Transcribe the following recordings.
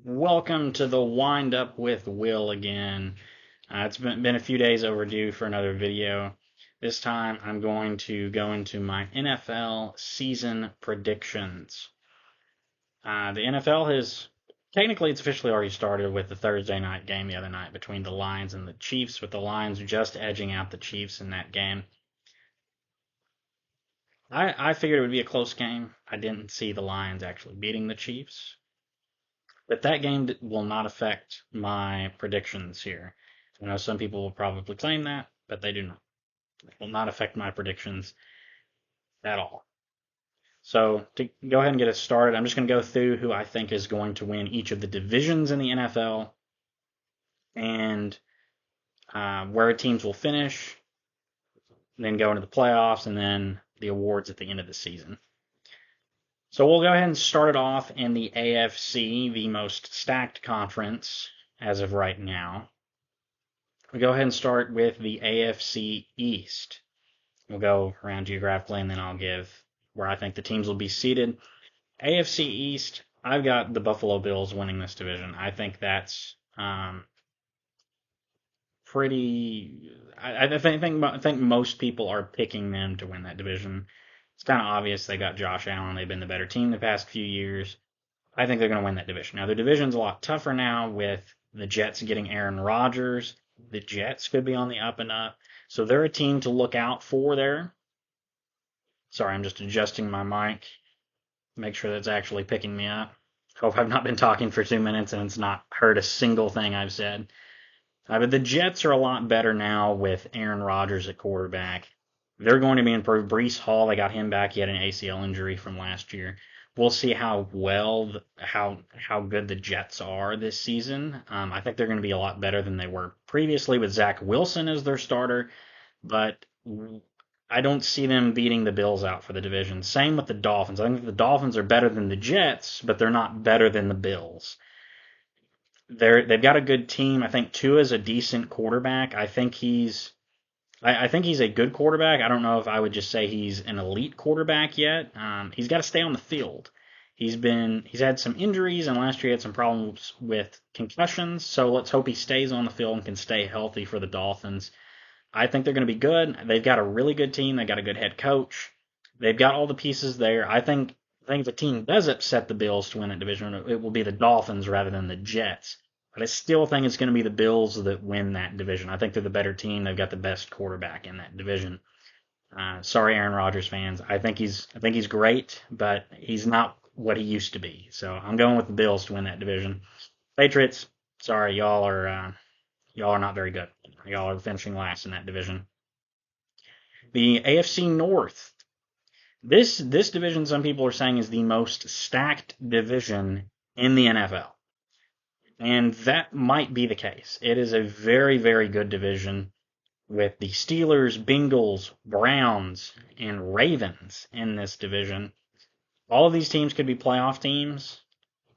Welcome to the Windup with Will again. It's been a few days overdue for another video. This time I'm going to go into my NFL season predictions. The NFL has technically it's officially already started with the Thursday night game the other night between the Lions and the Chiefs, with the Lions just edging out the Chiefs in that game. I figured it would be a close game. I didn't see the Lions actually beating the Chiefs. But that game will not affect my predictions here. I know some people will probably claim that, but they do not. It will not affect my predictions at all. So to go ahead and get us started, I'm just going to go through who I think is going to win each of the divisions in the NFL and where teams will finish, then go into the playoffs, and then the awards at the end of the season. So we'll go ahead and start it off in the AFC, the most stacked conference as of right now. We'll go ahead and start with the AFC East. We'll go around geographically, and then I'll give where I think the teams will be seated. AFC East, I've got the Buffalo Bills winning this division. I think that's pretty. I think most people are picking them to win that division. It's kind of obvious they got Josh Allen. They've been the better team the past few years. I think they're going to win that division. Now, the division's a lot tougher now with the Jets getting Aaron Rodgers. The Jets could be on the up and up. So they're a team to look out for there. Sorry, I'm just adjusting my mic. Make sure that's actually picking me up. Hope I've not been talking for 2 minutes and it's not heard a single thing I've said. But the Jets are a lot better now with Aaron Rodgers at quarterback. They're going to be improved. Breece Hall, they got him back. He had an ACL injury from last year. We'll see how good the Jets are this season. I think they're going to be a lot better than they were previously with Zach Wilson as their starter, but I don't see them beating the Bills out for the division. Same with the Dolphins. I think the Dolphins are better than the Jets, but they're not better than the Bills. They've got a good team. I think Tua is a decent quarterback. I think he's a good quarterback. I don't know if I would just say he's an elite quarterback yet. He's got to stay on the field. He's had some injuries, and last year he had some problems with concussions. So let's hope he stays on the field and can stay healthy for the Dolphins. I think they're going to be good. They've got a really good team. They've got a good head coach. They've got all the pieces there. I think if the team does upset the Bills to win that division, it will be the Dolphins rather than the Jets. But I still think it's going to be the Bills that win that division. I think they're the better team. They've got the best quarterback in that division. Sorry, Aaron Rodgers fans. I think he's great, but he's not what he used to be. So I'm going with the Bills to win that division. Patriots, sorry, y'all are not very good. Y'all are finishing last in that division. The AFC North. This division, some people are saying, is the most stacked division in the NFL. And that might be the case. It is a very, very good division with the Steelers, Bengals, Browns, and Ravens in this division. All of these teams could be playoff teams,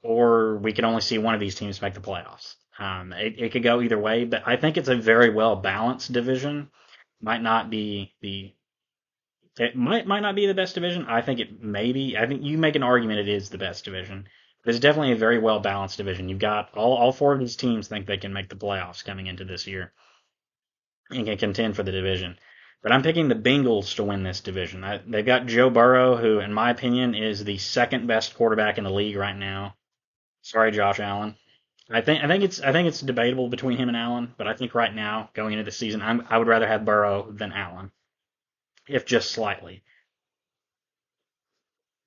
or we could only see one of these teams make the playoffs. It could go either way, but I think it's a very well balanced division. It might not be the best division. I think it may be. I think you make an argument it is the best division. It's definitely a very well balanced division. You've got all four of these teams think they can make the playoffs coming into this year and can contend for the division. But I'm picking the Bengals to win this division. They've got Joe Burrow, who, in my opinion, is the second best quarterback in the league right now. Sorry, Josh Allen. I think it's debatable between him and Allen, but I think right now, going into the season, I would rather have Burrow than Allen, if just slightly.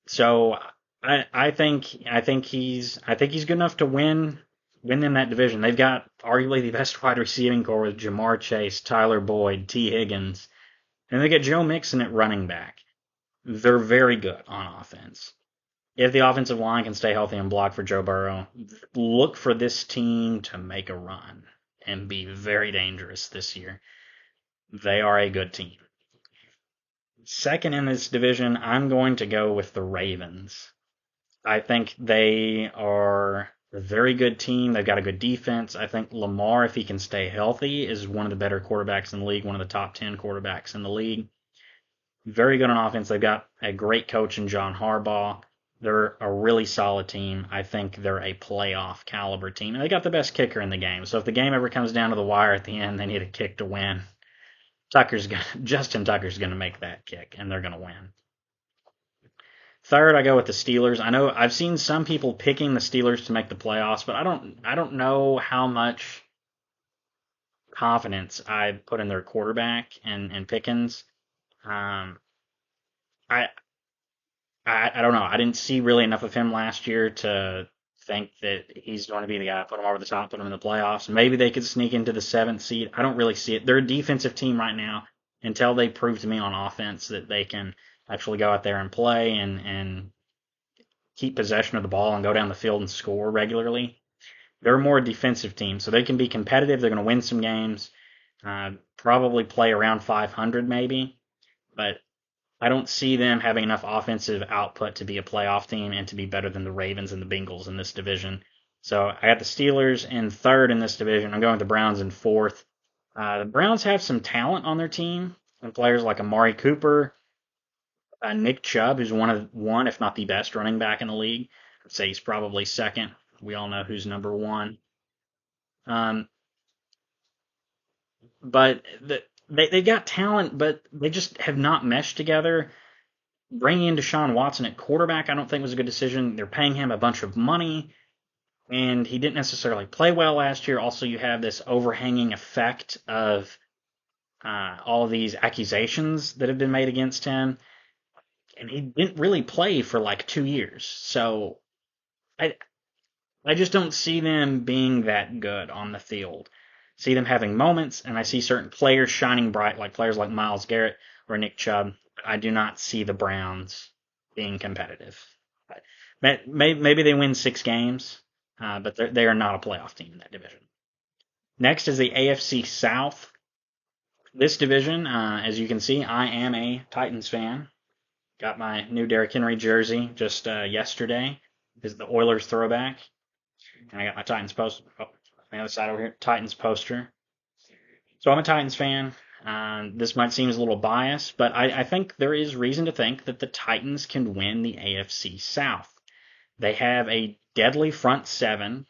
So I think he's good enough to win them that division. They've got arguably the best wide receiving core with Jamar Chase, Tyler Boyd, T. Higgins, and they get Joe Mixon at running back. They're very good on offense. If the offensive line can stay healthy and block for Joe Burrow, look for this team to make a run and be very dangerous this year. They are a good team. Second in this division, I'm going to go with the Ravens. I think they are a very good team. They've got a good defense. I think Lamar, if he can stay healthy, is one of the better quarterbacks in the league, one of the top 10 quarterbacks in the league. Very good on offense. They've got a great coach in John Harbaugh. They're a really solid team. I think they're a playoff caliber team. And they got the best kicker in the game. So if the game ever comes down to the wire at the end, they need a kick to win. Justin Tucker's gonna make that kick, and they're gonna win. Third, I go with the Steelers. I know I've seen some people picking the Steelers to make the playoffs, but I don't know how much confidence I put in their quarterback and Pickens. Um, I I don't know. I didn't see really enough of him last year to think that he's going to be the guy, put him over the top, put him in the playoffs. Maybe they could sneak into the seventh seed. I don't really see it. They're a defensive team right now until they prove to me on offense that they can actually go out there and play and keep possession of the ball and go down the field and score regularly. They're more a defensive team, so they can be competitive. They're going to win some games, probably play around 500 maybe, but I don't see them having enough offensive output to be a playoff team and to be better than the Ravens and the Bengals in this division. So I got the Steelers in third in this division. I'm going with the Browns in fourth. The Browns have some talent on their team, and players like Amari Cooper, Nick Chubb, who's one, if not the best running back in the league. I'd say he's probably second. We all know who's number one. Um, but they've got talent, but they just have not meshed together. Bringing in Deshaun Watson at quarterback, I don't think was a good decision. They're paying him a bunch of money, and he didn't necessarily play well last year. Also, you have this overhanging effect of all of these accusations that have been made against him, and he didn't really play for like 2 years. So I I just don't see them being that good on the field. See them having moments, and I see certain players shining bright, like players like Myles Garrett or Nick Chubb. I do not see the Browns being competitive. Maybe they win 6 games, but they are not a playoff team in that division. Next is the AFC South. This division, as you can see, I am a Titans fan. Got my new Derrick Henry jersey just yesterday. This is the Oilers throwback. And I got my Titans poster. Oh, on the other side over here, Titans poster. So I'm a Titans fan. This might seem a little biased, but I think there is reason to think that the Titans can win the AFC South. They have a deadly front seven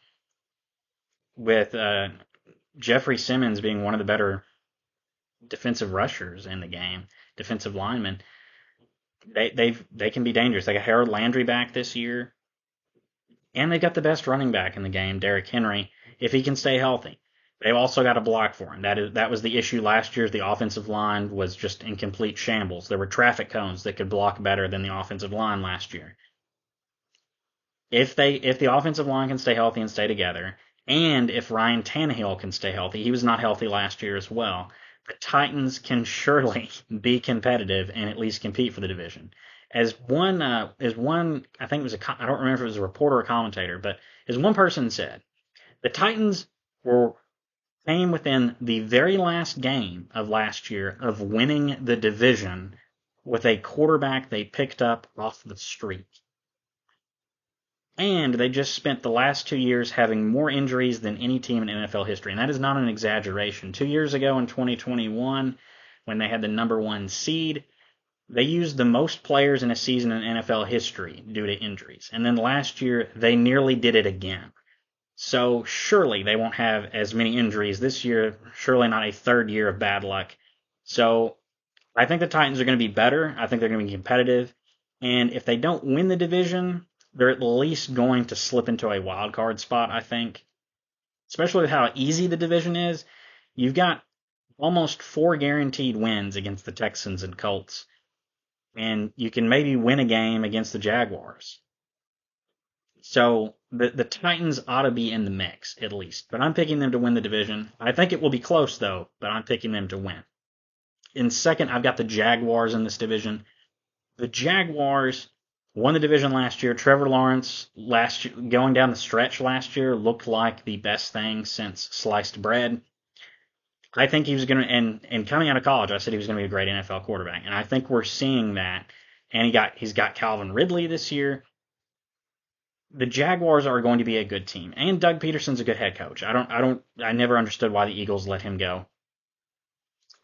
with Jeffrey Simmons being one of the better defensive rushers in the game, defensive linemen. They can be dangerous. They got Harold Landry back this year, and they got the best running back in the game, Derrick Henry, if he can stay healthy. They've also got a block for him. That was the issue last year. The offensive line was just in complete shambles. There were traffic cones that could block better than the offensive line last year. If the offensive line can stay healthy and stay together, and if Ryan Tannehill can stay healthy, he was not healthy last year as well. The Titans can surely be competitive and at least compete for the division. As one, I think it was I don't remember if it was a reporter or commentator, but as one person said, the Titans came within the very last game of last year of winning the division with a quarterback they picked up off the street. And they just spent the last 2 years having more injuries than any team in NFL history. And that is not an exaggeration. 2 years ago in 2021, when they had the number one seed, they used the most players in a season in NFL history due to injuries. And then last year, they nearly did it again. So surely they won't have as many injuries this year. Surely not a third year of bad luck. So I think the Titans are going to be better. I think they're going to be competitive. And if they don't win the division, they're at least going to slip into a wild card spot, I think. Especially with how easy the division is. You've got almost 4 guaranteed wins against the Texans and Colts. And you can maybe win a game against the Jaguars. So the Titans ought to be in the mix, at least. But I'm picking them to win the division. I think it will be close, though, but I'm picking them to win. In second, I've got the Jaguars in this division. The Jaguars won the division last year. Trevor Lawrence, going down the stretch last year, looked like the best thing since sliced bread. I think he was going to, and coming out of college, I said he was going to be a great NFL quarterback. And I think we're seeing that. And he's got Calvin Ridley this year. The Jaguars are going to be a good team, and Doug Peterson's a good head coach. I never understood why the Eagles let him go.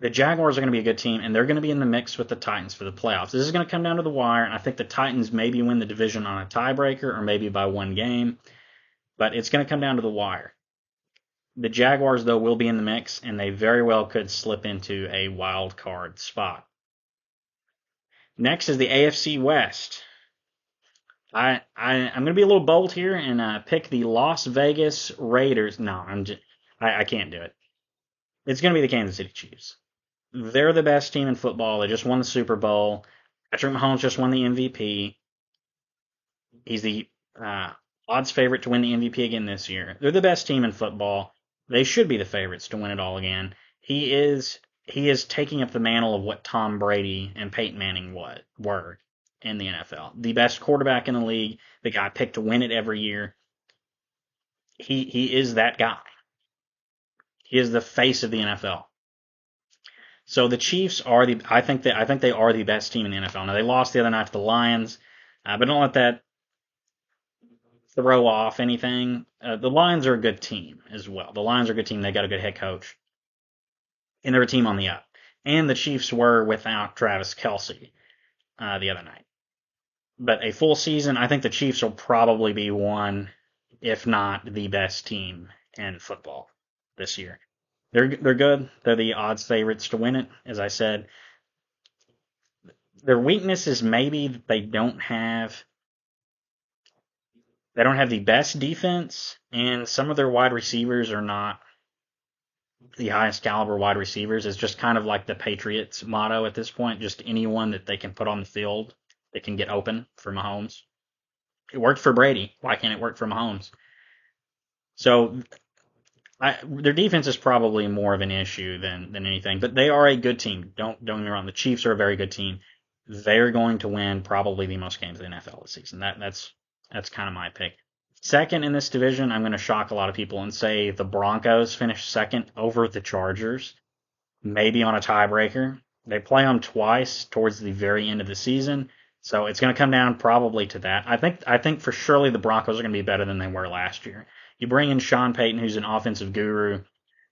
The Jaguars are going to be a good team, and they're going to be in the mix with the Titans for the playoffs. This is going to come down to the wire, and I think the Titans maybe win the division on a tiebreaker or maybe by one game, but it's going to come down to the wire. The Jaguars, though, will be in the mix, and they very well could slip into a wild card spot. Next is the AFC West. I'm going to be a little bold here and pick the Las Vegas Raiders. No, I can't do it. It's going to be the Kansas City Chiefs. They're the best team in football. They just won the Super Bowl. Patrick Mahomes just won the MVP. He's the odds favorite to win the MVP again this year. They're the best team in football. They should be the favorites to win it all again. He is taking up the mantle of what Tom Brady and Peyton Manning were in the NFL. The best quarterback in the league, the guy picked to win it every year. He is that guy. He is the face of the NFL. So the Chiefs are I think they are the best team in the NFL. Now they lost the other night to the Lions, but don't let that throw off anything. The Lions are a good team as well. The Lions are a good team. They got a good head coach, and they're a team on the up. And the Chiefs were without Travis Kelce the other night. But a full season, I think the Chiefs will probably be one, if not the best team in football this year. They're good. They're the odds favorites to win it. As I said, their weakness is maybe they don't have the best defense, and some of their wide receivers are not the highest caliber wide receivers. It's just kind of like the Patriots motto at this point, just anyone that they can put on the field that can get open for Mahomes. It worked for Brady. Why can't it work for Mahomes? So their defense is probably more of an issue than anything, but they are a good team. Don't get me wrong. The Chiefs are a very good team. They're going to win probably the most games in the NFL this season. That's kind of my pick. Second in this division, I'm going to shock a lot of people and say the Broncos finish second over the Chargers, maybe on a tiebreaker. They play them twice towards the very end of the season, so it's going to come down probably to that. I think for surely the Broncos are going to be better than they were last year. You bring in Sean Payton, who's an offensive guru,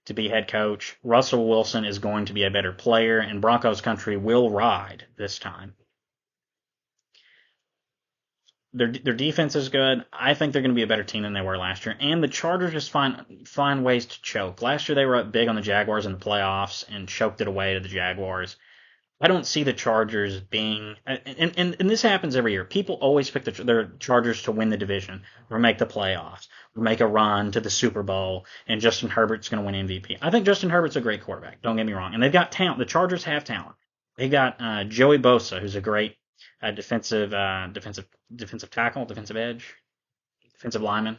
to be head coach. Russell Wilson is going to be a better player, and Broncos country will ride this time. Their defense is good. I think they're going to be a better team than they were last year. And the Chargers just find ways to choke. Last year they were up big on the Jaguars in the playoffs and choked it away to the Jaguars. I don't see the Chargers being, and this happens every year. People always pick their Chargers to win the division or make the playoffs or make a run to the Super Bowl, and Justin Herbert's going to win MVP. I think Justin Herbert's a great quarterback. Don't get me wrong, and they've got talent. The Chargers have talent. They got Joey Bosa, who's a great defensive tackle, defensive edge, defensive lineman.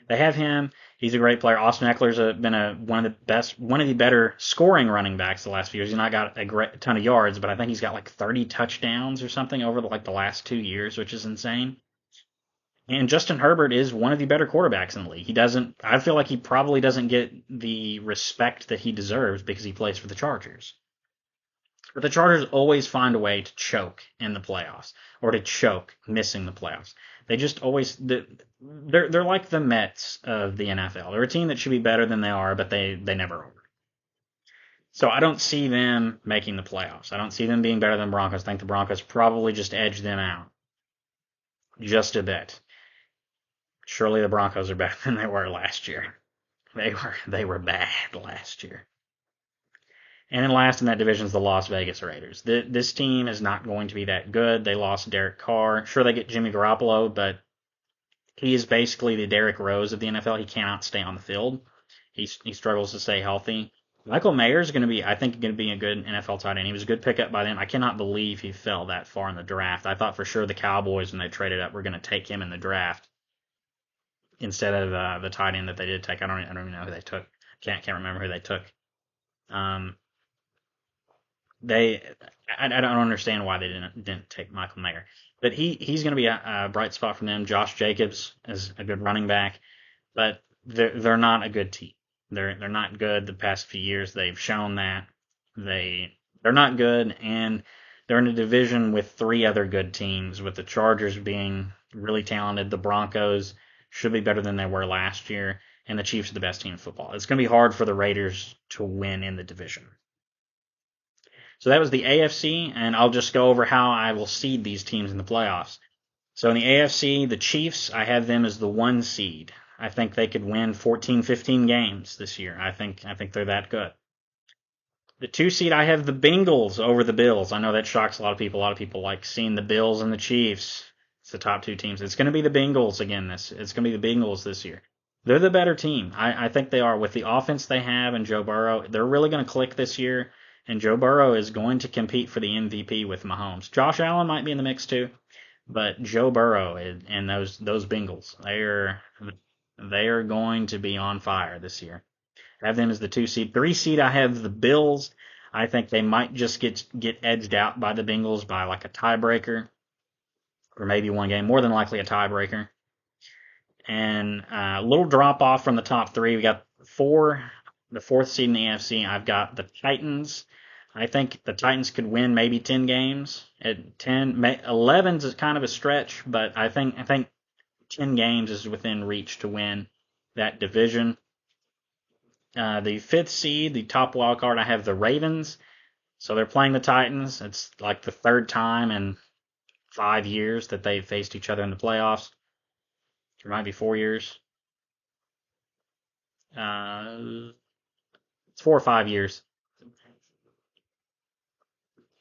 They have him. He's a great player. Austin Eckler's been one of the better scoring running backs the last few years. He's not got a ton of yards, but I think he's got like 30 touchdowns or something over the last 2 years, which is insane. And Justin Herbert is one of the better quarterbacks in the league. I feel like he probably doesn't get the respect that he deserves because he plays for the Chargers. But the Chargers always find a way to choke in the playoffs or to choke missing the playoffs. They just always they're like the Mets of the NFL. They're a team that should be better than they are, but they never are. So I don't see them making the playoffs. I don't see them being better than Broncos. I think the Broncos probably just edge them out just a bit. Surely the Broncos are better than they were last year. They were bad last year. And then last in that division is the Las Vegas Raiders. This team is not going to be that good. They lost Derek Carr. Sure, they get Jimmy Garoppolo, but he is basically the Derrick Rose of the NFL. He cannot stay on the field. He struggles to stay healthy. Michael Mayer is going to be, I think, going to be a good NFL tight end. He was a good pickup by them. I cannot believe he fell that far in the draft. I thought for sure the Cowboys, when they traded up, were going to take him in the draft instead of the tight end that they did take. I don't even know who they took. Can't remember who they took. I don't understand why they didn't take Michael Mayer, but he's going to be a bright spot for them. Josh Jacobs is a good running back, but they're not a good team. They're not good. The past few years they've shown that they're not good, and they're in a division with three other good teams, with the Chargers being really talented. The Broncos should be better than they were last year, and the Chiefs are the best team in football. It's going to be hard for the Raiders to win in the division. So that was the AFC, and I'll just go over how I will seed these teams in the playoffs. So in the AFC, the Chiefs, I have them as the 1 seed. I think they could win 14, 15 games this year. I think they're that good. The 2 seed, I have the Bengals over the Bills. I know that shocks a lot of people. A lot of people like seeing the Bills and the Chiefs. It's the top two teams. It's going to be the Bengals again. It's going to be the Bengals this year. They're the better team. I think they are with the offense they have and Joe Burrow. They're really going to click this year, and Joe Burrow is going to compete for the MVP with Mahomes. Josh Allen might be in the mix too, but Joe Burrow and those Bengals, they are going to be on fire this year. I have them as the 2 seed. 3 seed, I have the Bills. I think they might just get edged out by the Bengals by like a tiebreaker or maybe one game. More than likely a tiebreaker. And a little drop off from the top three. We got the 4th seed in the AFC. I've got the Titans. I think the Titans could win maybe 10 games. At 10, 11 is kind of a stretch, but I think 10 games is within reach to win that division. The 5th seed, the top wild card, I have the Ravens. So they're playing the Titans. It's like the third time in 5 years that they've faced each other in the playoffs. It might be 4 years. It's 4 or 5 years.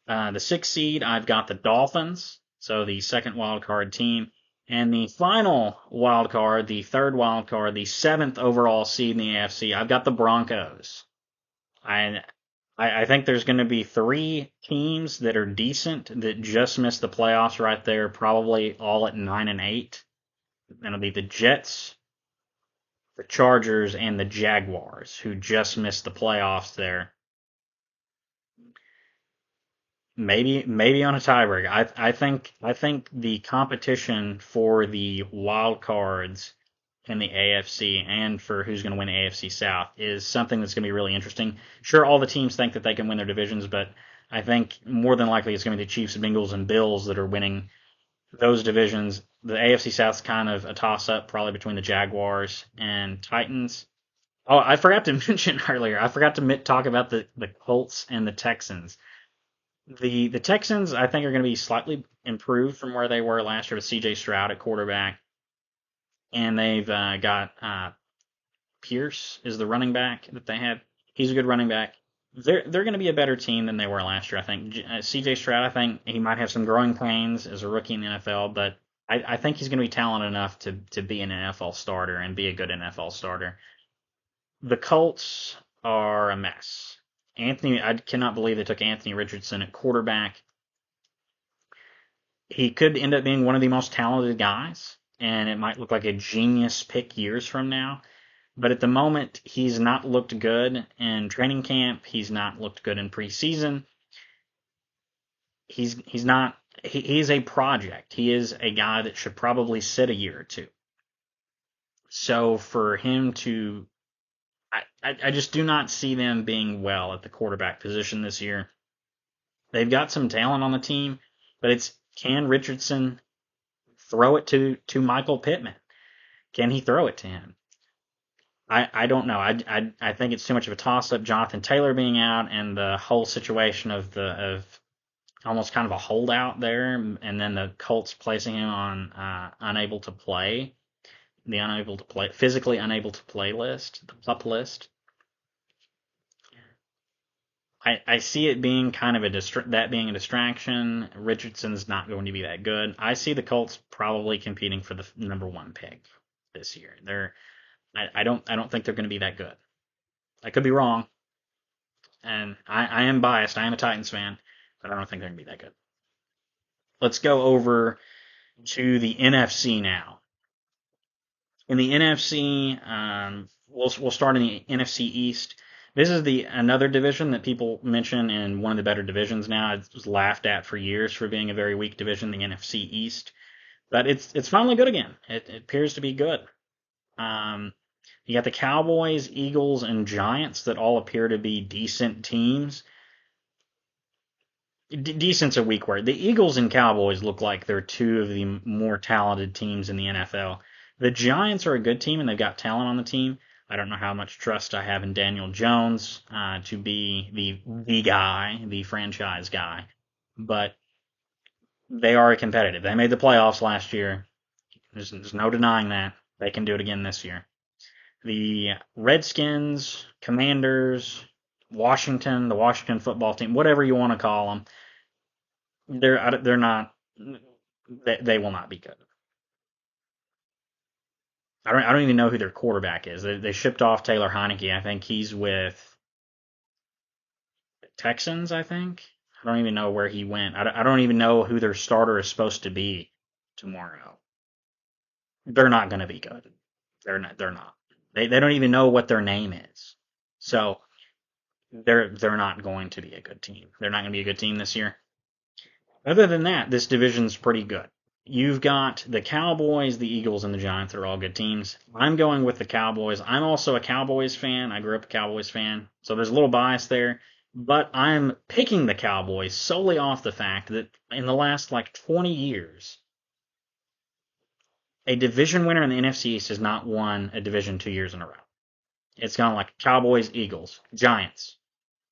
The 6th seed, I've got the Dolphins. So the second wild card team. And the final wild card, the third wild card, the 7th overall seed in the AFC, I've got the Broncos. I think there's going to be 3 teams that are decent that just missed the playoffs right there, probably all at 9-8. That'll be the Jets, the Chargers, and the Jaguars, who just missed the playoffs there. Maybe on a tiebreaker. I think the competition for the wild cards in the AFC and for who's going to win the AFC South is something that's going to be really interesting. Sure, all the teams think that they can win their divisions, but I think more than likely it's going to be the Chiefs, Bengals, and Bills that are winning those divisions. The AFC South's kind of a toss-up, probably between the Jaguars and Titans. Oh, I forgot to mention earlier. I forgot to talk about the Colts and the Texans. The Texans, I think, are going to be slightly improved from where they were last year with C.J. Stroud at quarterback, and they've got Pierce is the running back that they have. He's a good running back. They're going to be a better team than they were last year. I think C.J. Stroud, I think he might have some growing pains as a rookie in the NFL, but I think he's going to be talented enough to be an NFL starter and be a good NFL starter. The Colts are a mess. I cannot believe they took Anthony Richardson at quarterback. He could end up being one of the most talented guys, and it might look like a genius pick years from now. But at the moment, he's not looked good in training camp. He's not looked good in preseason. He's not. He is a project. He is a guy that should probably sit a year or two. So for him to I just do not see them being well at the quarterback position this year. They've got some talent on the team, but can Richardson throw it to Michael Pittman? Can he throw it to him? I don't know. I think it's too much of a toss-up. Jonathan Taylor being out and the whole situation of almost kind of a holdout there, and then the Colts placing him on unable to play. Physically unable to play list, the PUP list. I see it being kind of that being a distraction. Richardson's not going to be that good. I see the Colts probably competing for the number 1 pick this year. I don't think they're going to be that good. I could be wrong, and I am biased. I am a Titans fan, but I don't think they're going to be that good. Let's go over to the NFC now. In the NFC, we'll start in the NFC East. This is another division that people mention in one of the better divisions now. It was laughed at for years for being a very weak division, the NFC East. But it's finally good again. It appears to be good. You got the Cowboys, Eagles, and Giants that all appear to be decent teams. Decent's a weak word. The Eagles and Cowboys look like they're 2 of the more talented teams in the NFL. The Giants are a good team, and they've got talent on the team. I don't know how much trust I have in Daniel Jones to be the guy, the franchise guy, but they are competitive. They made the playoffs last year. There's no denying that. They can do it again this year. The Redskins, Commanders, Washington, the Washington football team, whatever you want to call them, they're not. They will not be good. I don't even know who their quarterback is. They shipped off Taylor Heineke. I think he's with Texans. I think I don't even know where he went. I don't even know who their starter is supposed to be tomorrow. They're not going to be good. They're not. They don't even know what their name is. So they're not going to be a good team. They're not going to be a good team this year. Other than that, this division's pretty good. You've got the Cowboys, the Eagles, and the Giants are all good teams. I'm going with the Cowboys. I'm also a Cowboys fan. I grew up a Cowboys fan, so there's a little bias there. But I'm picking the Cowboys solely off the fact that in the last like 20 years, a division winner in the NFC East has not won a division 2 years in a row. It's gone like Cowboys, Eagles, Giants,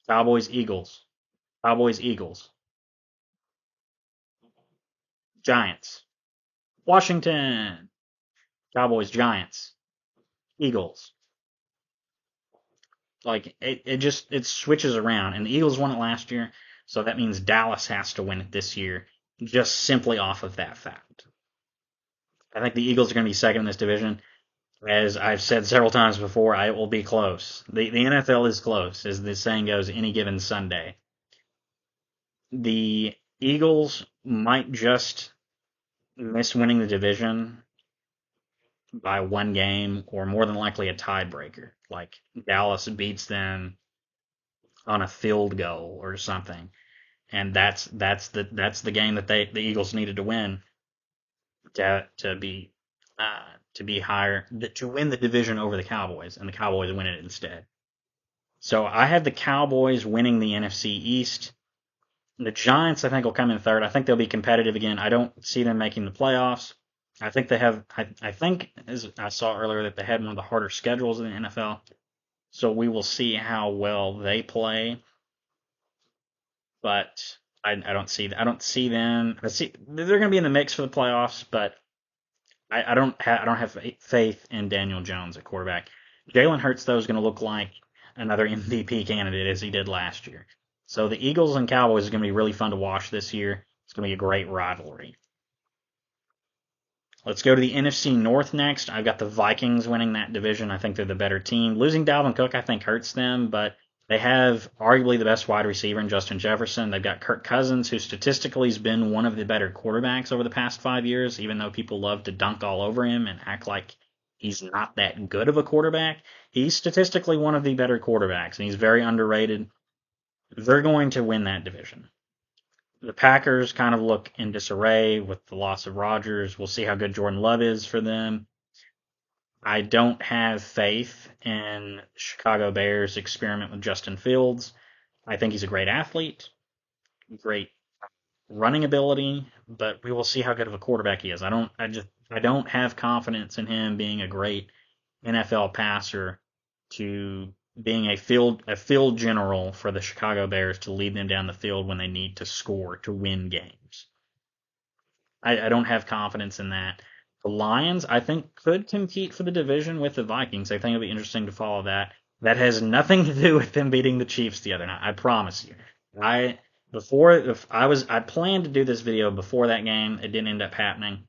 Cowboys, Eagles, Cowboys, Eagles, Giants, Washington, Cowboys, Giants, Eagles. Like it switches around, and the Eagles won it last year, so that means Dallas has to win it this year, just simply off of that fact. I think the Eagles are going to be second in this division. As I've said several times before, it will be close. The NFL is close, as the saying goes, any given Sunday. The Eagles might just miss winning the division by one game, or more than likely a tiebreaker. Like Dallas beats them on a field goal or something, and that's the game that the Eagles needed to win to be higher to win the division over the Cowboys, and the Cowboys win it instead. So I have the Cowboys winning the NFC East. The Giants, I think, will come in third. I think they'll be competitive again. I don't see them making the playoffs. I think they have. I think, as I saw earlier, that they had one of the harder schedules in the NFL. So we will see how well they play. But I don't see. I don't see them. I see they're going to be in the mix for the playoffs, but I don't have faith in Daniel Jones at quarterback. Jalen Hurts, though, is going to look like another MVP candidate as he did last year. So the Eagles and Cowboys is going to be really fun to watch this year. It's going to be a great rivalry. Let's go to the NFC North next. I've got the Vikings winning that division. I think they're the better team. Losing Dalvin Cook, I think, hurts them, but they have arguably the best wide receiver in Justin Jefferson. They've got Kirk Cousins, who statistically has been one of the better quarterbacks over the past 5 years, even though people love to dunk all over him and act like he's not that good of a quarterback. He's statistically one of the better quarterbacks, and he's very underrated. They're going to win that division. The Packers kind of look in disarray with the loss of Rodgers. We'll see how good Jordan Love is for them. I don't have faith in Chicago Bears' experiment with Justin Fields. I think he's a great athlete, great running ability, but we will see how good of a quarterback he is. I don't have confidence in him being a great NFL passer to being a field general for the Chicago Bears to lead them down the field when they need to score to win games. I don't have confidence in that. The Lions, I think, could compete for the division with the Vikings. I think it'll be interesting to follow that. That has nothing to do with them beating the Chiefs the other night. I promise you. I planned to do this video before that game. It didn't end up happening.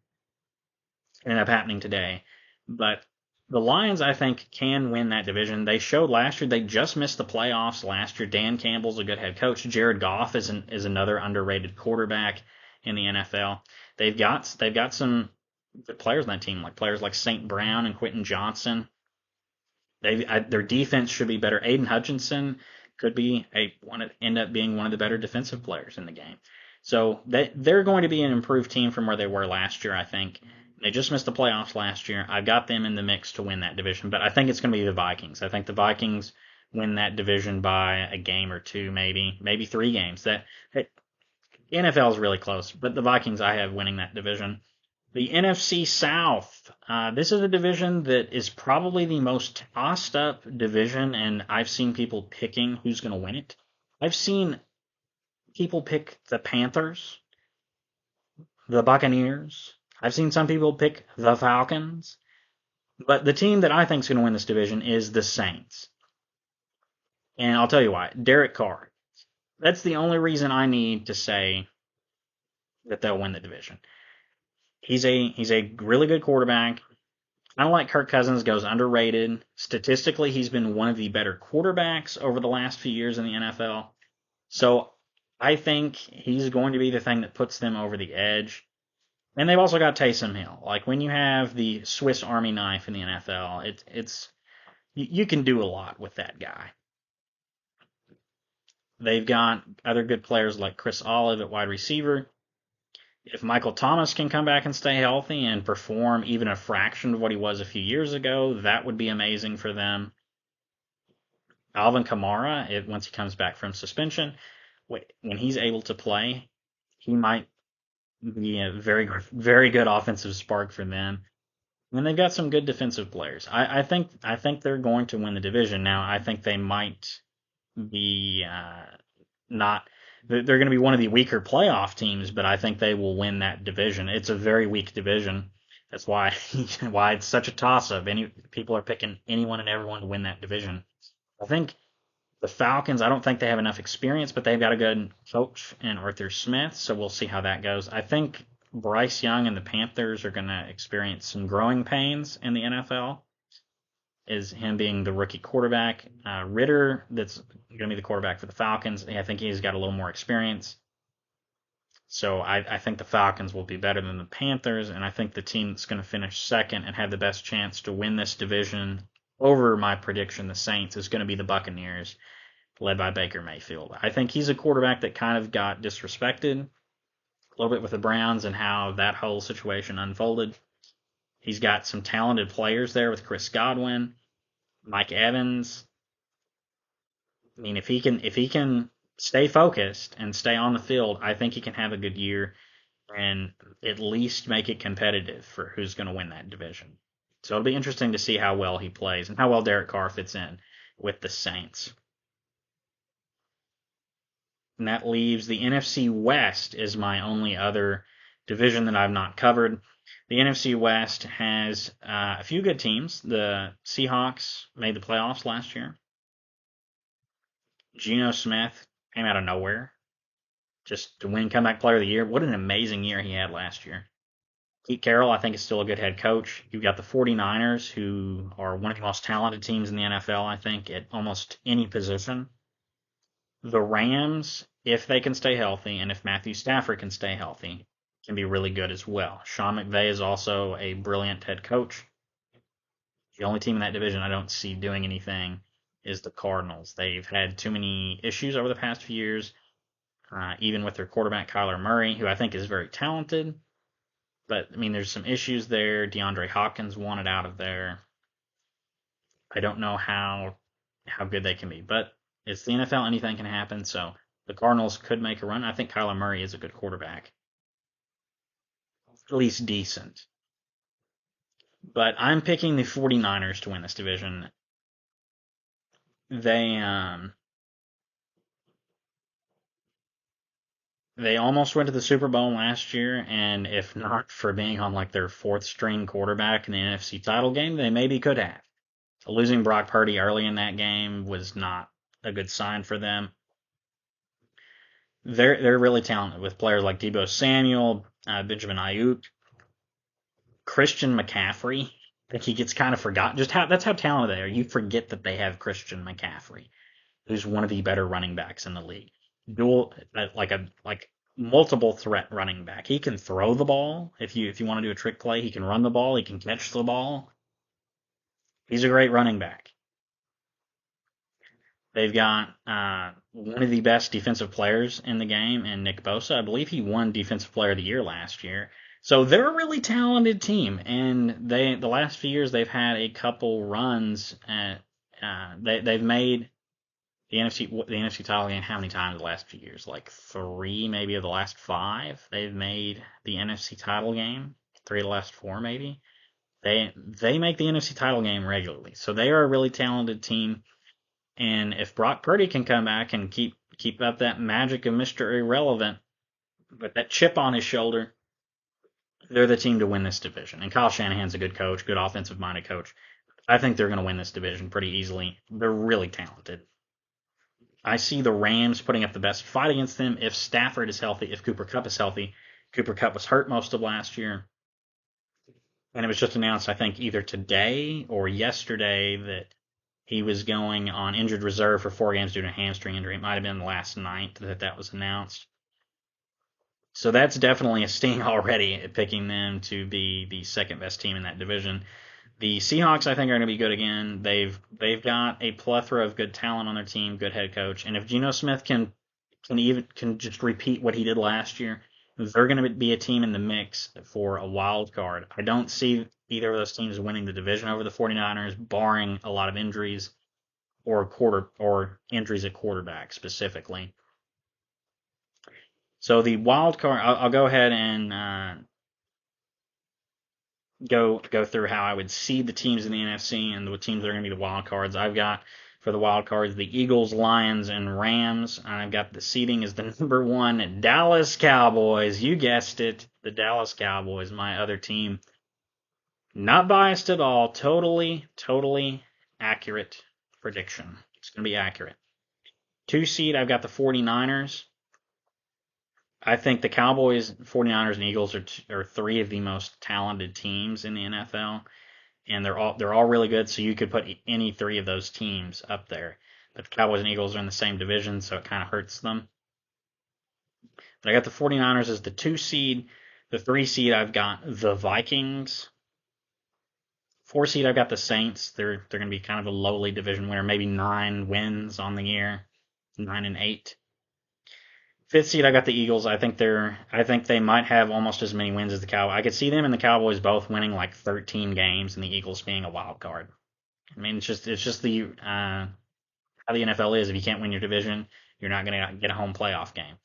It ended up happening today. But the Lions, I think, can win that division. They showed last year. They just missed the playoffs last year. Dan Campbell's a good head coach. Jared Goff is another underrated quarterback in the NFL. They've got some good players on that team, like players like St. Brown and Quentin Johnson. Their defense should be better. Aiden Hutchinson could be end up being one of the better defensive players in the game. So they're going to be an improved team from where they were last year, I think. They just missed the playoffs last year. I've got them in the mix to win that division, but I think it's going to be the Vikings. I think the Vikings win that division by a game or two, maybe 3 games. NFL is really close, but the Vikings I have winning that division. The NFC South. This is a division that is probably the most tossed up division, and I've seen people picking who's going to win it. I've seen people pick the Panthers, the Buccaneers. I've seen some people pick the Falcons. But the team that I think is going to win this division is the Saints. And I'll tell you why. Derek Carr. That's the only reason I need to say that they'll win the division. He's a really good quarterback. I don't like Kirk Cousins, goes underrated. Statistically, he's been one of the better quarterbacks over the last few years in the NFL. So I think he's going to be the thing that puts them over the edge. And they've also got Taysom Hill. Like when you have the Swiss Army knife in the NFL, it's you can do a lot with that guy. They've got other good players like Chris Olive at wide receiver. If Michael Thomas can come back and stay healthy and perform even a fraction of what he was a few years ago, that would be amazing for them. Alvin Kamara, once he comes back from suspension, when he's able to play, he might be a very, very good offensive spark for them. And they've got some good defensive players. I think they're going to win the division. Now, I think they might be not. They're going to be one of the weaker playoff teams, but I think they will win that division. It's a very weak division. That's why why it's such a toss-up. People are picking anyone and everyone to win that division. I think the Falcons. I don't think they have enough experience, but they've got a good coach in Arthur Smith. So we'll see how that goes. I think Bryce Young and the Panthers are going to experience some growing pains in the NFL. Is him being the rookie quarterback. Ritter, that's going to be the quarterback for the Falcons. I think he's got a little more experience. So I think the Falcons will be better than the Panthers, and I think the team that's going to finish second and have the best chance to win this division over my prediction, the Saints, is going to be the Buccaneers, led by Baker Mayfield. I think he's a quarterback that kind of got disrespected a little bit with the Browns and how that whole situation unfolded. He's got some talented players there with Chris Godwin, Mike Evans. I mean, if he can stay focused and stay on the field, I think he can have a good year and at least make it competitive for who's going to win that division. So it'll be interesting to see how well he plays and how well Derek Carr fits in with the Saints. And that leaves the NFC West is my only other division that I've not covered. The NFC West has a few good teams. The Seahawks made the playoffs last year. Geno Smith came out of nowhere just to win Comeback Player of the Year. What an amazing year he had last year. Pete Carroll, I think, is still a good head coach. You've got the 49ers, who are one of the most talented teams in the NFL, I think, at almost any position. The Rams, if they can stay healthy, and if Matthew Stafford can stay healthy, can be really good as well. Sean McVay is also a brilliant head coach. The only team in that division I don't see doing anything is the Cardinals. They've had too many issues over the past few years, even with their quarterback Kyler Murray, who I think is very talented. But, I mean, there's some issues there. DeAndre Hopkins wanted out of there. I don't know how good they can be. But it's the NFL. Anything can happen. So the Cardinals could make a run. I think Kyler Murray is a good quarterback. At least decent. But I'm picking the 49ers to win this division. They almost went to the Super Bowl last year, and if not for being on like their fourth string quarterback in the NFC title game, they maybe could have. So losing Brock Purdy early in that game was not a good sign for them. They're really talented with players like Deebo Samuel, Benjamin Ayuk, Christian McCaffrey. I think he gets kind of forgotten. That's how talented they are. You forget that they have Christian McCaffrey, who's one of the better running backs in the league. Dual like multiple threat running back. He can throw the ball if you want to do a trick play. He can run the ball. He can catch the ball. He's a great running back. They've got one of the best defensive players in the game, and Nick Bosa. I believe he won Defensive Player of the Year last year. So they're a really talented team, and the last few years they've had a couple runs. They've made the NFC title game how many times the last few years? Like 3, maybe of the last 5. They've made the NFC title game. 3 of the last 4 maybe. They make the NFC title game regularly, so they are a really talented team. And if Brock Purdy can come back and keep up that magic of Mr. Irrelevant with that chip on his shoulder, they're the team to win this division. And Kyle Shanahan's a good coach, good offensive minded coach. I think they're going to win this division pretty easily. They're really talented. I see the Rams putting up the best fight against them if Stafford is healthy, if Cooper Kupp is healthy. Cooper Kupp was hurt most of last year. And it was just announced, I think, either today or yesterday that he was going on injured reserve for 4 games due to a hamstring injury. It might have been last night that was announced. So that's definitely a sting already at picking them to be the second best team in that division. The Seahawks, I think, are going to be good again. They've got a plethora of good talent on their team, good head coach, and if Geno Smith can just repeat what he did last year, they're going to be a team in the mix for a wild card. I don't see either of those teams winning the division over the 49ers, barring a lot of injuries or injuries at quarterback specifically. So the wild card, I'll go ahead and go through how I would seed the teams in the NFC and the teams that are going to be the wild cards. I've got for the wild cards the Eagles, Lions, and Rams. And I've got the seeding as the number 1 Dallas Cowboys. You guessed it, the Dallas Cowboys, my other team. Not biased at all. Totally accurate prediction. It's going to be accurate. 2 seed, I've got the 49ers. I think the Cowboys, 49ers, and Eagles are 3 of the most talented teams in the NFL, and they're all really good. So you could put any 3 of those teams up there. But the Cowboys and Eagles are in the same division, so it kind of hurts them. But I got the 49ers as the 2 seed. The 3 seed, I've got the Vikings. 4 seed, I've got the Saints. They're going to be kind of a lowly division winner, maybe 9 wins on the year, 9-8. 5th seed, I got the Eagles. I think they might have almost as many wins as the Cowboys. I could see them and the Cowboys both winning like 13 games, and the Eagles being a wild card. I mean, it's just the how the NFL is. If you can't win your division, you're not going to get a home playoff game.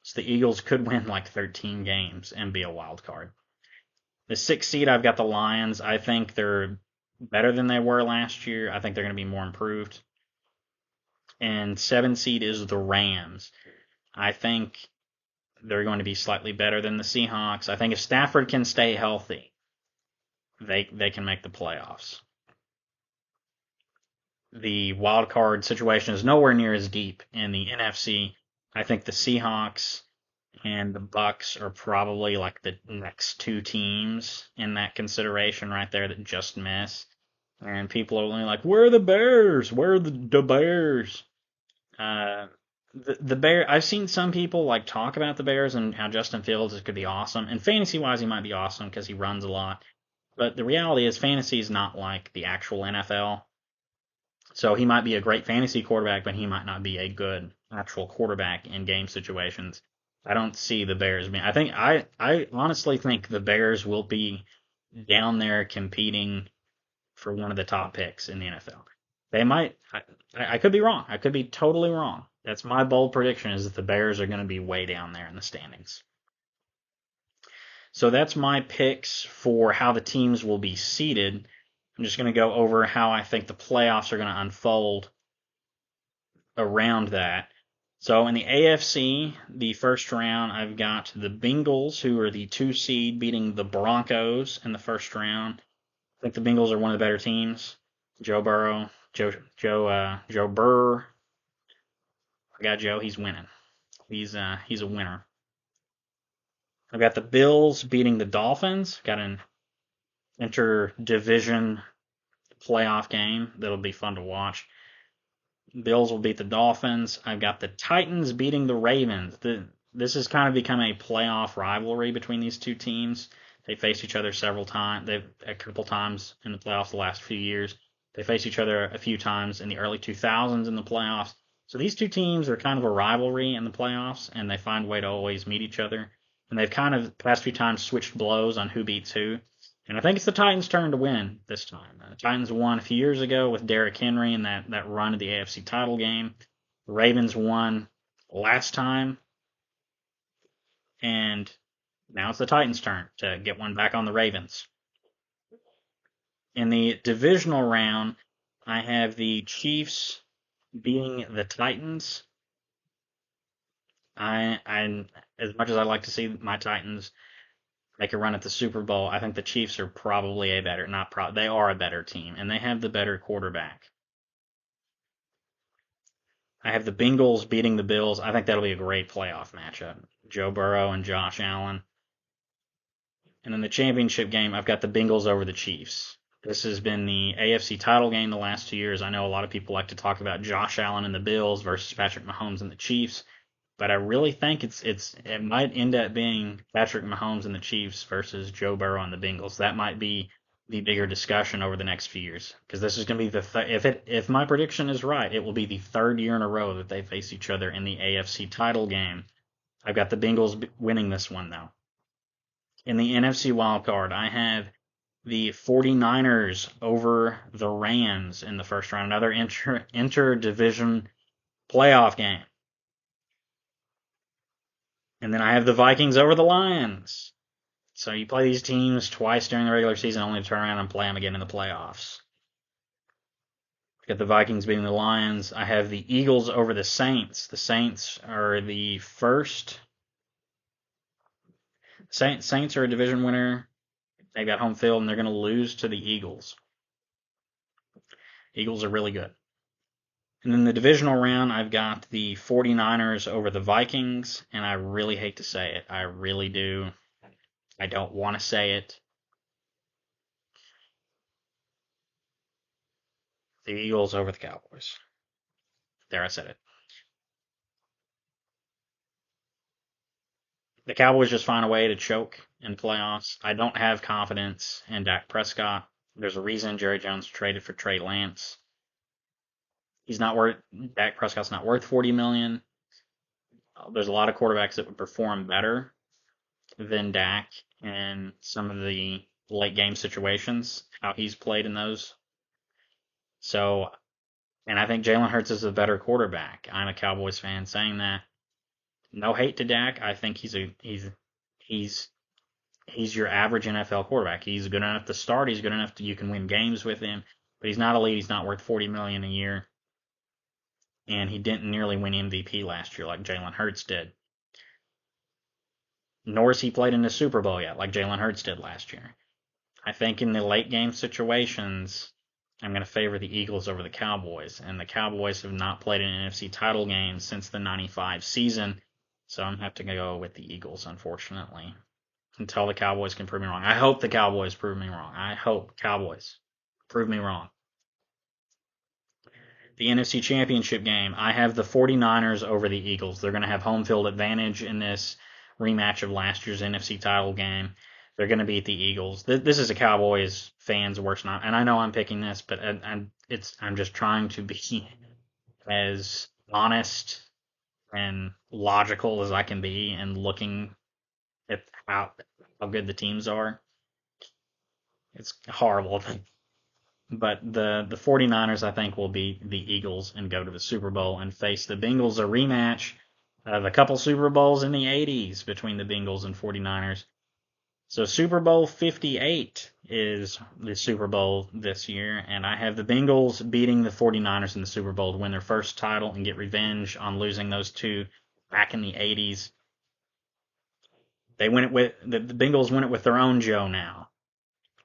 So the Eagles could win like 13 games and be a wild card. The 6th seed, I've got the Lions. I think they're better than they were last year. I think they're going to be more improved. And 7th seed is the Rams. I think they're going to be slightly better than the Seahawks. I think if Stafford can stay healthy, they can make the playoffs. The wild card situation is nowhere near as deep in the NFC. I think the Seahawks and the Bucks are probably like the next 2 teams in that consideration right there that just miss. And people are only like, where are the Bears? Where are the Bears? The Bear, I've seen some people like talk about the Bears and how Justin Fields could be awesome. And fantasy wise, he might be awesome because he runs a lot. But the reality is, fantasy is not like the actual NFL. So he might be a great fantasy quarterback, but he might not be a good actual quarterback in game situations. I don't see the Bears being. I honestly think the Bears will be down there competing for one of the top picks in the NFL. They might. I could be wrong. I could be totally wrong. That's my bold prediction, is that the Bears are going to be way down there in the standings. So that's my picks for how the teams will be seeded. I'm just going to go over how I think the playoffs are going to unfold around that. So in the AFC, the first round, I've got the Bengals, who are the 2 seed, beating the Broncos in the first round. I think the Bengals are one of the better teams. Joe Burrow, Joe Burr. I got Joe. He's winning. He's a winner. I've got the Bills beating the Dolphins. Got an interdivision playoff game that'll be fun to watch. Bills will beat the Dolphins. I've got the Titans beating the Ravens. This has kind of become a playoff rivalry between these 2 teams. They faced each other several times. A couple times in the playoffs the last few years. They faced each other a few times in the early 2000s in the playoffs. So these 2 teams are kind of a rivalry in the playoffs, and they find a way to always meet each other. And they've kind of, the past few times, switched blows on who beats who. And I think it's the Titans' turn to win this time. The Titans won a few years ago with Derrick Henry in that run of the AFC title game. The Ravens won last time. And Now it's the Titans' turn to get one back on the Ravens. In the divisional round, I have the Chiefs beating the Titans. I as much as I'd like to see my Titans make a run at the Super Bowl, I think the Chiefs are probably a better, not pro, they are a better team, and they have the better quarterback. I have the Bengals beating the Bills. I think that'll be a great playoff matchup. Joe Burrow and Josh Allen. And in the championship game, I've got the Bengals over the Chiefs. This has been the AFC title game the last 2 years. I know a lot of people like to talk about Josh Allen and the Bills versus Patrick Mahomes and the Chiefs, but I really think it might end up being Patrick Mahomes and the Chiefs versus Joe Burrow and the Bengals. That might be the bigger discussion over the next few years, because this is going to be if my prediction is right, it will be the third year in a row that they face each other in the AFC title game. I've got the Bengals winning this one though. In the NFC wildcard, I have the 49ers over the Rams in the first round, another inter-division playoff game. And then I have the Vikings over the Lions. So you play these teams twice during the regular season, only to turn around and play them again in the playoffs. I've got the Vikings beating the Lions. I have the Eagles over the Saints. The Saints are the first. Saints are a division winner. They've got home field, and they're going to lose to the Eagles. Eagles are really good. And in the divisional round, I've got the 49ers over the Vikings, and I really hate to say it. I really do. I don't want to say it. The Eagles over the Cowboys. There, I said it. The Cowboys just find a way to choke in playoffs. I don't have confidence in Dak Prescott. There's a reason Jerry Jones traded for Trey Lance. Dak Prescott's not worth $40 million. There's a lot of quarterbacks that would perform better than Dak in some of the late game situations, how he's played in those. So, and I think Jalen Hurts is a better quarterback. I'm a Cowboys fan saying that. No hate to Dak. I think he's your average NFL quarterback. He's good enough to start. He's good enough you can win games with him, but he's not elite. He's not worth $40 million a year, and he didn't nearly win MVP last year like Jalen Hurts did. Nor has he played in the Super Bowl yet like Jalen Hurts did last year. I think in the late game situations, I'm going to favor the Eagles over the Cowboys, and the Cowboys have not played an NFC title game since the '95 season. So I'm going to have to go with the Eagles, unfortunately, until the Cowboys can prove me wrong. I hope the Cowboys prove me wrong. I hope Cowboys prove me wrong. The NFC Championship game, I have the 49ers over the Eagles. They're going to have home field advantage in this rematch of last year's NFC title game. They're going to beat the Eagles. This is a Cowboys fan's worst night, and I know I'm picking this, but I'm just trying to be as honest and logical as I can be, and looking at how good the teams are. It's horrible. But the 49ers, I think, will beat the Eagles and go to the Super Bowl and face the Bengals, a rematch of a couple Super Bowls in the 80s between the Bengals and 49ers. So Super Bowl 58 is the Super Bowl this year, and I have the Bengals beating the 49ers in the Super Bowl to win their first title and get revenge on losing those two back in the 80s. They win it with the Bengals win it with their own Joe now.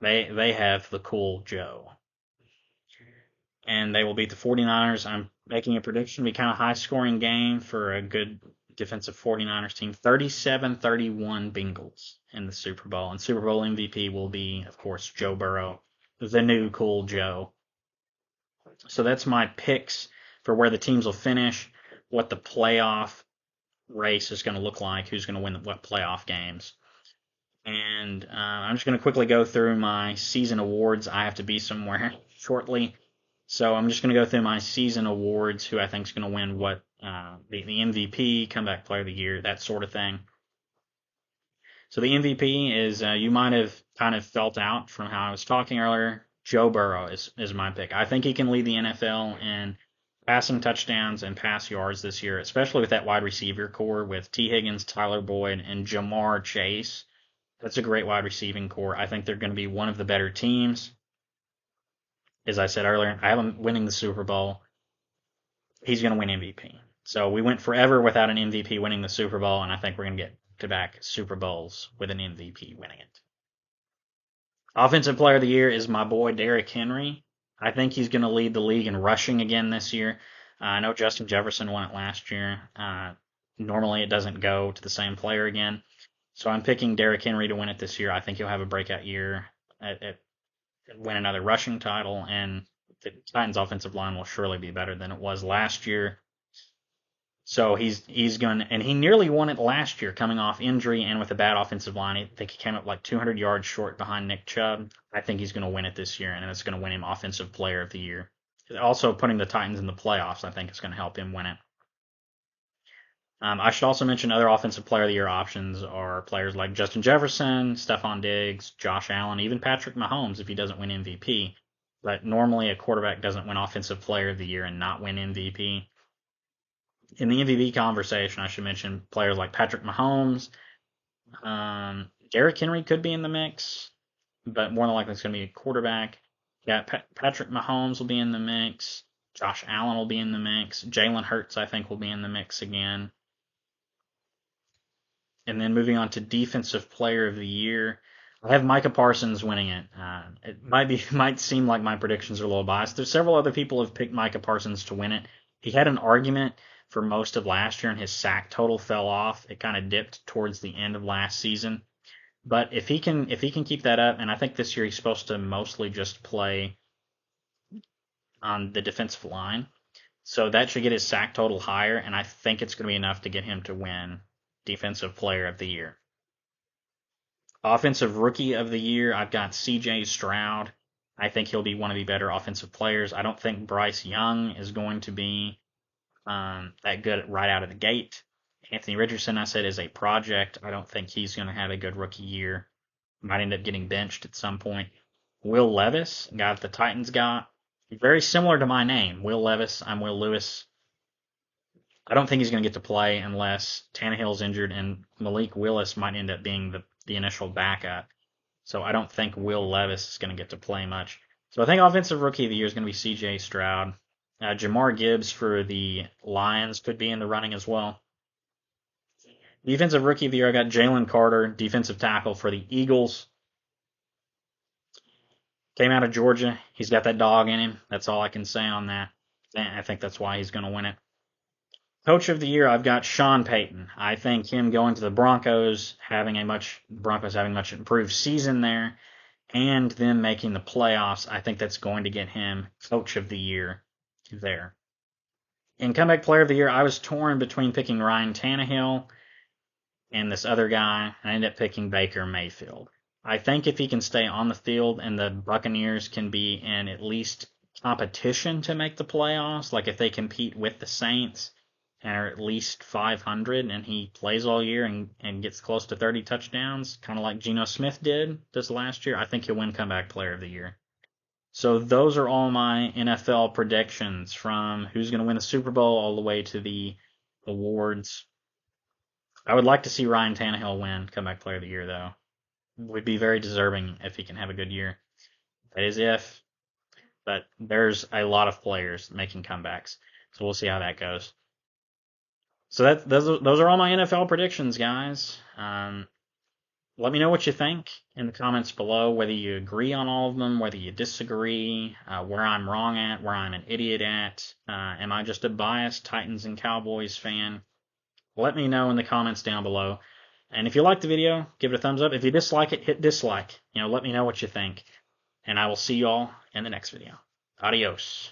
They have the cool Joe. And they will beat the 49ers. I'm making a prediction to be kind of high scoring game for a good defensive 49ers team. 37-31 Bengals in the Super Bowl. And Super Bowl MVP will be, of course, Joe Burrow, the new cool Joe. So that's my picks for where the teams will finish, what the playoff race is going to look like, who's going to win what playoff games. And I'm just going to quickly go through my season awards. I have to be somewhere shortly. So I'm just going to go through my season awards, who I think is going to win what, the MVP, comeback player of the year, that sort of thing. So the MVP is, you might have kind of felt out from how I was talking earlier, Joe Burrow is my pick. I think he can lead the NFL in passing touchdowns and pass yards this year, especially with that wide receiver core with T. Higgins, Tyler Boyd, and Jamar Chase. That's a great wide receiving core. I think they're going to be one of the better teams. As I said earlier, I have them winning the Super Bowl. He's going to win MVP. So we went forever without an MVP winning the Super Bowl, and I think we're going to get to back Super Bowls with an MVP winning it. Offensive Player of the Year is my boy Derrick Henry. I think he's going to lead the league in rushing again this year. I know Justin Jefferson won it last year. Normally it doesn't go to the same player again. So I'm picking Derrick Henry to win it this year. I think he'll have a breakout year, win another rushing title, and the Titans' offensive line will surely be better than it was last year. So he's going, and he nearly won it last year, coming off injury and with a bad offensive line. I think he came up like 200 yards short behind Nick Chubb. I think he's going to win it this year, and it's going to win him Offensive Player of the Year. Also, putting the Titans in the playoffs, I think, is going to help him win it. I should also mention other Offensive Player of the Year options are players like Justin Jefferson, Stephon Diggs, Josh Allen, even Patrick Mahomes if he doesn't win MVP. But normally a quarterback doesn't win Offensive Player of the Year and not win MVP. In the MVP conversation, I should mention players like Patrick Mahomes. Derrick Henry could be in the mix, but more than likely it's going to be a quarterback. Yeah, Patrick Mahomes will be in the mix. Josh Allen will be in the mix. Jalen Hurts, I think, will be in the mix again. And then moving on to Defensive Player of the Year, I have Micah Parsons winning it. It might seem like my predictions are a little biased. There's several other people have picked Micah Parsons to win it. He had an argument for most of last year, and his sack total fell off. It kind of dipped towards the end of last season. But if he can keep that up, and I think this year he's supposed to mostly just play on the defensive line, so that should get his sack total higher, and I think it's going to be enough to get him to win Defensive Player of the Year. Offensive Rookie of the Year, I've got C.J. Stroud. I think he'll be one of the better offensive players. I don't think Bryce Young is going to be that good right out of the gate. Anthony Richardson, I said, is a project. I don't think he's going to have a good rookie year. Might end up getting benched at some point. Will Levis, guy that the Titans got, very similar to my name. Will Levis, I'm Will Lewis. I don't think he's going to get to play unless Tannehill's injured, and Malik Willis might end up being the initial backup. So I don't think Will Levis is going to get to play much. So I think Offensive Rookie of the Year is going to be C.J. Stroud. Jamar Gibbs for the Lions could be in the running as well. Defensive Rookie of the Year, I got Jalen Carter, defensive tackle for the Eagles. Came out of Georgia. He's got that dog in him. That's all I can say on that. I think that's why he's going to win it. Coach of the Year, I've got Sean Payton. I think him going to the Broncos having a much improved season there, and them making the playoffs, I think that's going to get him Coach of the Year there. In Comeback Player of the Year, I was torn between picking Ryan Tannehill and this other guy, and I ended up picking Baker Mayfield. I think if he can stay on the field and the Buccaneers can be in at least competition to make the playoffs, like if they compete with the Saints and are at least 500 and he plays all year and gets close to 30 touchdowns, kind of like Geno Smith did this last year, I think he'll win Comeback Player of the Year. So those are all my NFL predictions, from who's going to win the Super Bowl all the way to the awards. I would like to see Ryan Tannehill win Comeback Player of the Year, though. Would be very deserving if he can have a good year. That is if. But there's a lot of players making comebacks. So we'll see how that goes. So those are all my NFL predictions, guys. Let me know what you think in the comments below, whether you agree on all of them, whether you disagree, where I'm wrong at, where I'm an idiot at. Am I just a biased Titans and Cowboys fan? Let me know in the comments down below. And if you like the video, give it a thumbs up. If you dislike it, hit dislike. Let me know what you think. And I will see you all in the next video. Adios.